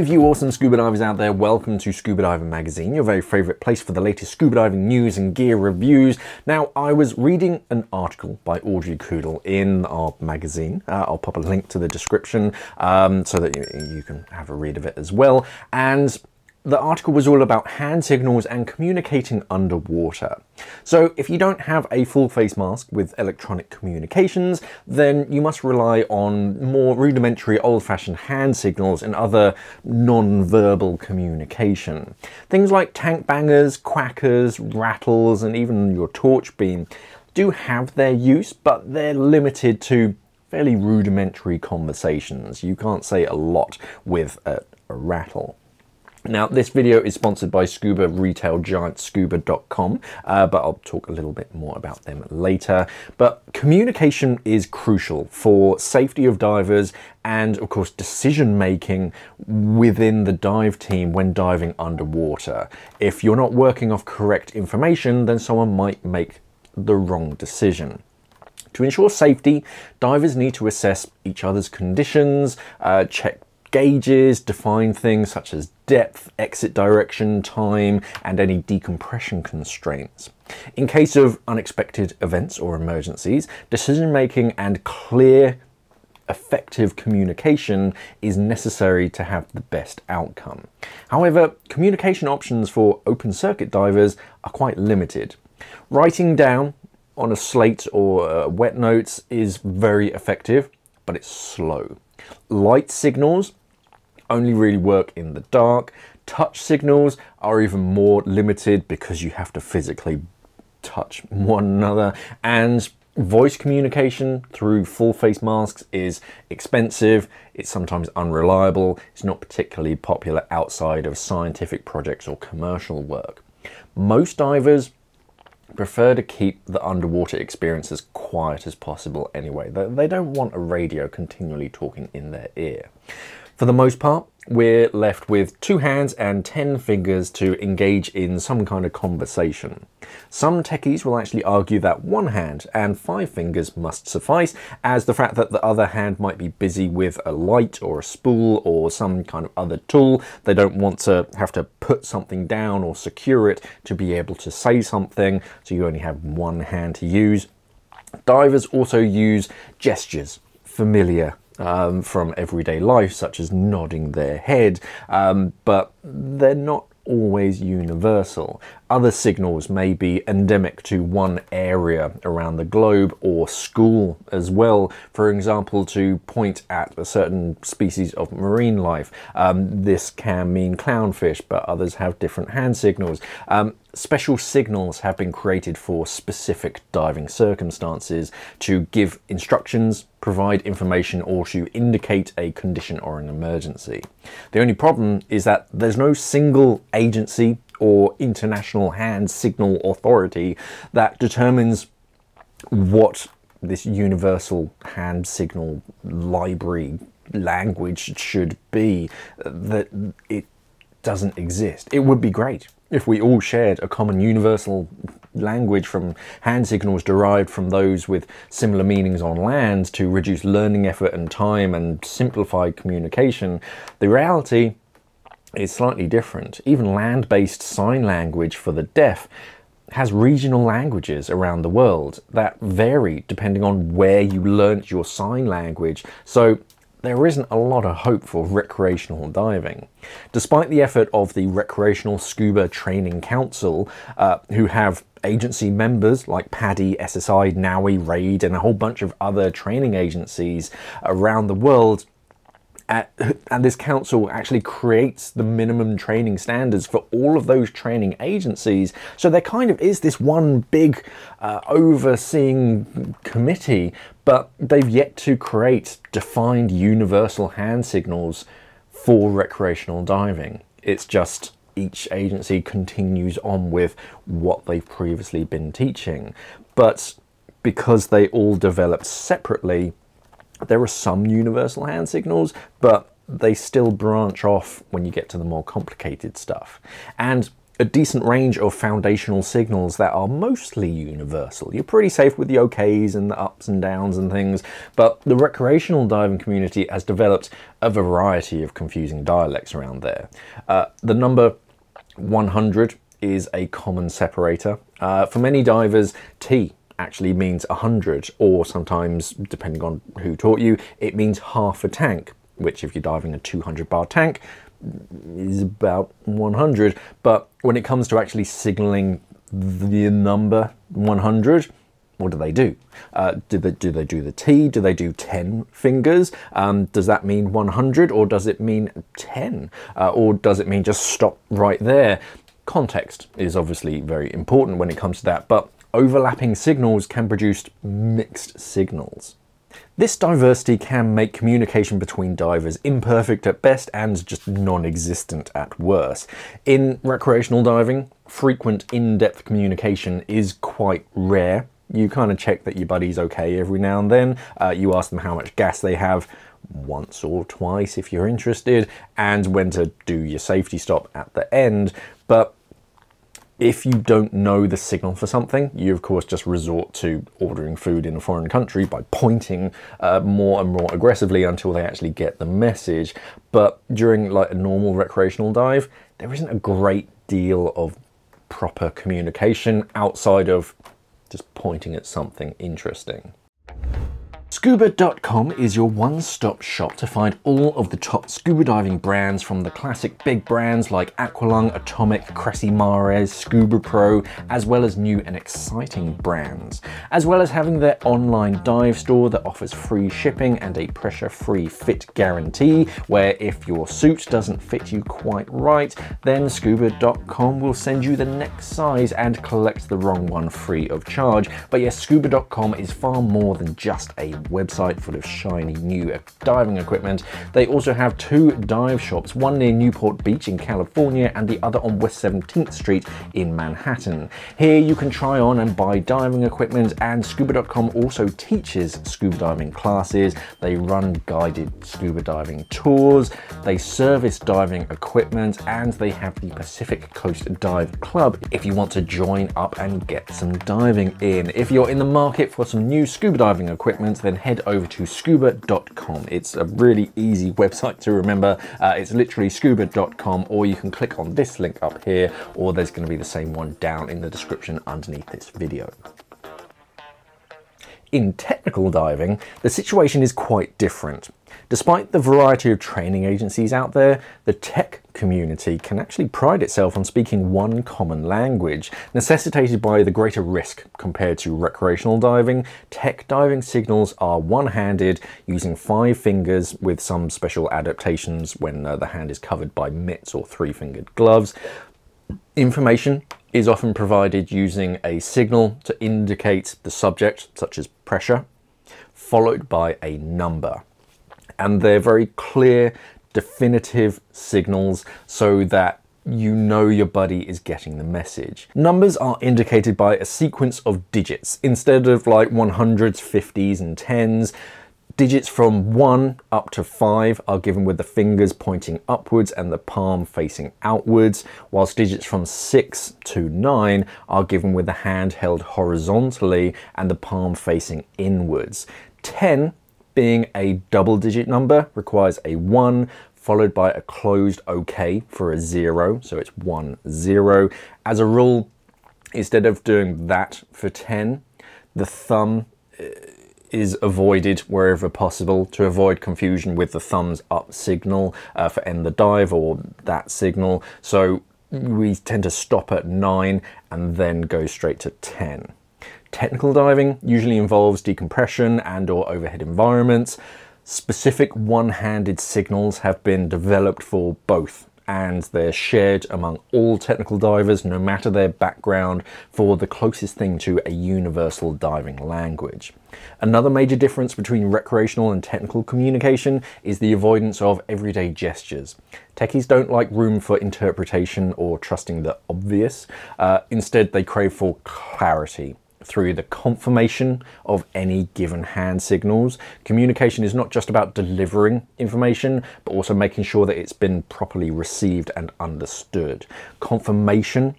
of you awesome scuba divers out there, welcome to Scuba Diving Magazine, your very favourite place for the latest scuba diving news and gear reviews. Now, I was reading an article by Audrey Cudel in our magazine. I'll pop a link to the description so that you can have a read of it as well. And the article was all about hand signals and communicating underwater. So if you don't have a full face mask with electronic communications, then you must rely on more rudimentary old-fashioned hand signals and other non-verbal communication. Things like tank bangers, quackers, rattles, and even your torch beam do have their use, but they're limited to fairly rudimentary conversations. You can't say a lot with a rattle. Now, this video is sponsored by Scuba retail giant Scuba.com, but I'll talk a little bit more about them later. But communication is crucial for safety of divers and, of course, decision making within the dive team when diving underwater. If you're not working off correct information, then someone might make the wrong decision. To ensure safety, divers need to assess each other's conditions, check gauges, define things such as depth, exit direction, time, and any decompression constraints. In case of unexpected events or emergencies, decision-making and clear, effective communication is necessary to have the best outcome. However, communication options for open circuit divers are quite limited. Writing down on a slate or wet notes is very effective, but it's slow. Light signals only really work in the dark. Touch signals are even more limited because you have to physically touch one another. And voice communication through full face masks is expensive. It's sometimes unreliable. It's not particularly popular outside of scientific projects or commercial work. Most divers prefer to keep the underwater experience as quiet as possible anyway. They don't want a radio continually talking in their ear. For the most part, we're left with 2 hands and 10 fingers to engage in some kind of conversation. Some techies will actually argue that 1 hand and 5 fingers must suffice, as the fact that the other hand might be busy with a light or a spool or some kind of other tool. They don't want to have to put something down or secure it to be able to say something, so you only have 1 hand to use. Divers also use gestures, familiar from everyday life, such as nodding their head, but they're not always universal. Other signals may be endemic to one area around the globe or school as well. For example, to point at a certain species of marine life. This can mean clownfish, but others have different hand signals. Special signals have been created for specific diving circumstances to give instructions, provide information, or to indicate a condition or an emergency. The only problem is that there's no single agency or international hand signal authority that determines what this universal hand signal library language should be. That it doesn't exist. It would be great if we all shared a common universal language from hand signals derived from those with similar meanings on land to reduce learning effort and time and simplify communication. The reality is slightly different. Even land-based sign language for the deaf has regional languages around the world that vary depending on where you learnt your sign language. So there isn't a lot of hope for recreational diving. Despite the effort of the Recreational Scuba Training Council, who have agency members like PADI, SSI, NAUI, RAID, and a whole bunch of other training agencies around the world, and this council actually creates the minimum training standards for all of those training agencies. So there kind of is this one big overseeing committee, but they've yet to create defined universal hand signals for recreational diving. It's just each agency continues on with what they've previously been teaching. But because they all developed separately, there are some universal hand signals, but they still branch off when you get to the more complicated stuff. And a decent range of foundational signals that are mostly universal. You're pretty safe with the OKs and the ups and downs and things, but the recreational diving community has developed a variety of confusing dialects around there. The number 100 is a common separator. For many divers, T actually means 100, or sometimes, depending on who taught you, it means half a tank, which if you're diving a 200 bar tank is about 100. But when it comes to actually signaling the number 100, what do? Do they do the T? Do they do 10 fingers? Does that mean 100, or does it mean 10? Or does it mean just stop right there? Context is obviously very important when it comes to that, but overlapping signals can produce mixed signals. This diversity can make communication between divers imperfect at best and just non-existent at worst. In recreational diving, frequent in-depth communication is quite rare. You kind of check that your buddy's okay every now and then. You ask them how much gas they have once or twice if you're interested, and when to do your safety stop at the end. But if you don't know the signal for something, you of course just resort to ordering food in a foreign country by pointing more and more aggressively until they actually get the message. But during like a normal recreational dive, there isn't a great deal of proper communication outside of just pointing at something interesting. Scuba.com is your one-stop shop to find all of the top scuba diving brands, from the classic big brands like Aqualung, Atomic, Cressy Mares, Scuba Pro, as well as new and exciting brands, as well as having their online dive store that offers free shipping and a pressure-free fit guarantee, where if your suit doesn't fit you quite right, then Scuba.com will send you the next size and collect the wrong one free of charge. But yes, Scuba.com is far more than just a website full of shiny new diving equipment. They also have two dive shops, one near Newport Beach in California and the other on West 17th Street in Manhattan. Here you can try on and buy diving equipment, and Scuba.com also teaches scuba diving classes. They run guided scuba diving tours, they service diving equipment, and they have the Pacific Coast Dive Club if you want to join up and get some diving in. If you're in the market for some new scuba diving equipment, then head over to scuba.com. It's a really easy website to remember. It's literally scuba.com, or you can click on this link up here, or there's going to be the same one down in the description underneath this video. In technical diving, the situation is quite different. Despite the variety of training agencies out there, the tech community can actually pride itself on speaking one common language. Necessitated by the greater risk compared to recreational diving, tech diving signals are one-handed, using 5 fingers with some special adaptations when the hand is covered by mitts or 3-fingered gloves. Information is often provided using a signal to indicate the subject, such as pressure, followed by a number. And they're very clear, definitive signals so that you know your buddy is getting the message. Numbers are indicated by a sequence of digits. Instead of like 100s, 50s and 10s, digits from 1 up to 5 are given with the fingers pointing upwards and the palm facing outwards, whilst digits from 6 to 9 are given with the hand held horizontally and the palm facing inwards. 10, being a double-digit number, requires a 1 followed by a closed OK for a 0, so it's 1, 0. As a rule, instead of doing that for 10, the thumb is avoided wherever possible to avoid confusion with the thumbs up signal for end the dive or that signal. So we tend to stop at 9 and then go straight to 10. Technical diving usually involves decompression and or overhead environments. Specific one-handed signals have been developed for both, and they're shared among all technical divers, no matter their background, for the closest thing to a universal diving language. Another major difference between recreational and technical communication is the avoidance of everyday gestures. Techies don't like room for interpretation or trusting the obvious. Instead, they crave for clarity. through the confirmation of any given hand signals. Communication is not just about delivering information, but also making sure that it's been properly received and understood. Confirmation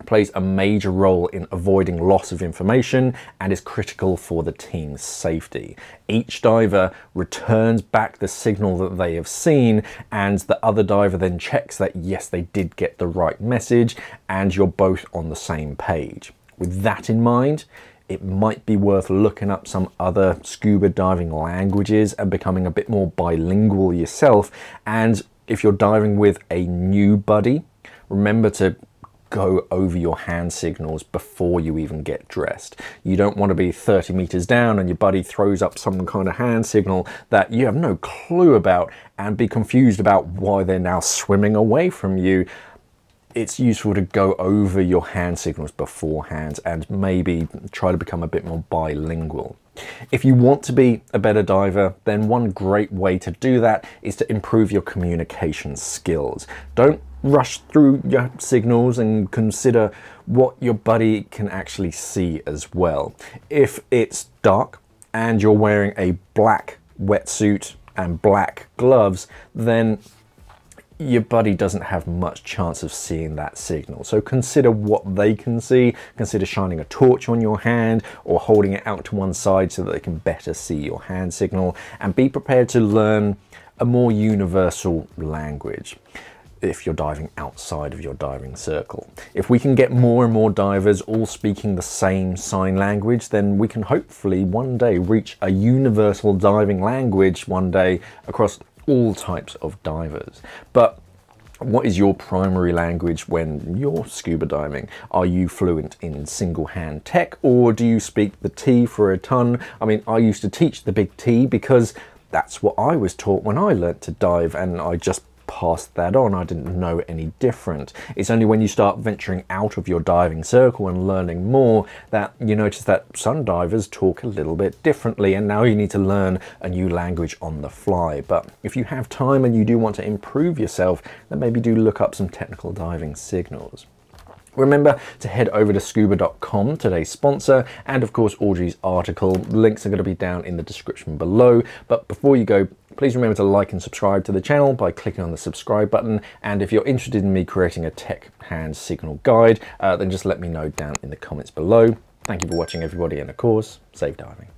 plays a major role in avoiding loss of information and is critical for the team's safety. Each diver returns back the signal that they have seen, and the other diver then checks that yes, they did get the right message and you're both on the same page. With that in mind, it might be worth looking up some other scuba diving languages and becoming a bit more bilingual yourself. And if you're diving with a new buddy, remember to go over your hand signals before you even get dressed. You don't want to be 30 meters down and your buddy throws up some kind of hand signal that you have no clue about and be confused about why they're now swimming away from you. It's useful to go over your hand signals beforehand and maybe try to become a bit more bilingual. If you want to be a better diver, then one great way to do that is to improve your communication skills. Don't rush through your signals and consider what your buddy can actually see as well. If it's dark and you're wearing a black wetsuit and black gloves, then your buddy doesn't have much chance of seeing that signal. So consider what they can see. Consider shining a torch on your hand or holding it out to one side so that they can better see your hand signal, and be prepared to learn a more universal language if you're diving outside of your diving circle. If we can get more and more divers all speaking the same sign language, then we can hopefully one day reach a universal diving language one day across all types of divers. But what is your primary language when you're scuba diving? Are you fluent in single hand tech, or do you speak the T for a ton? I mean, I used to teach the big T because that's what I was taught when I learnt to dive, and I just passed that on. I didn't know any different. It's only when you start venturing out of your diving circle and learning more that you notice that some divers talk a little bit differently, and now you need to learn a new language on the fly. But if you have time and you do want to improve yourself, then maybe do look up some technical diving signals. Remember to head over to scuba.com, today's sponsor, and of course Audrey's article. Links are going to be down in the description below. But before you go, please remember to like and subscribe to the channel by clicking on the subscribe button. And if you're interested in me creating a tech hand signal guide, then just let me know down in the comments below. Thank you for watching, everybody, and of course, safe diving.